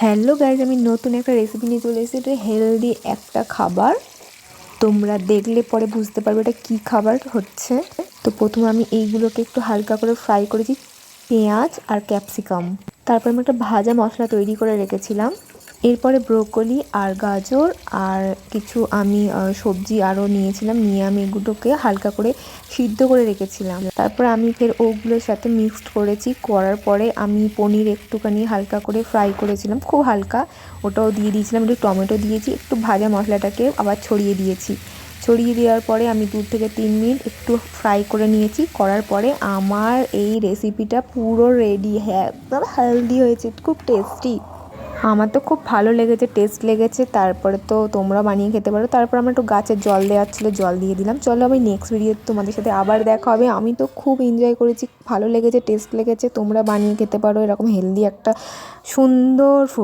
Hello guys, আমি নতুন একটা রেসিপি নিয়ে চলে এসেছি। এটা হেলদি একটা খাবার, তোমরা দেখলে পরে বুঝতে পারবে এটা কী খাবার হচ্ছে। তো প্রথমে আমি এইগুলোকে একটু হালকা করে ফ্রাই করেছি, পেঁয়াজ আর ক্যাপসিকাম। তারপর আমি একটা ভাজা মশলা তৈরি করে রেখেছিলাম। এরপরে ব্রোকলি আর গাজর আর কিছু আমি সবজি আরও নিয়েছিলাম, নিয়ে আমি এগুলোকে হালকা করে সিদ্ধ করে রেখেছিলাম। তারপর আমি ফের ওগুলোর সাথে মিক্সড করেছি, করার পরে আমি পনির একটুখানি হালকা করে ফ্রাই করেছিলাম, খুব হালকা, ওটাও দিয়ে দিয়েছিলাম। একটু টমেটো দিয়েছি, একটু ভাজা মশলাটাকে আবার ছড়িয়ে দিয়েছি। ছড়িয়ে দেওয়ার পরে আমি 2 থেকে 3 মিনিট একটু ফ্রাই করে নিয়েছি। করার পরে আমার এই রেসিপিটা পুরো রেডি। হ্যাঁ, একদম হেলদি হয়েছে, খুব টেস্টি। আমার তো খুব ভালো লেগেছে, টেস্ট লেগেছে। তারপরে তো তোমরা বানিয়ে খেতে পারো। তারপর আমার একটু গাছের জল দেওয়ার ছিল, জল দিয়ে দিলাম। চলো আমি নেক্সট ভিডিওতে তোমাদের সাথে আবার দেখা হবে। আমি তো খুব এনজয় করেছি, ভালো লেগেছে, টেস্ট লেগেছে। তোমরা বানিয়ে খেতে পারো এরকম হেলদি একটা সুন্দর ফুড।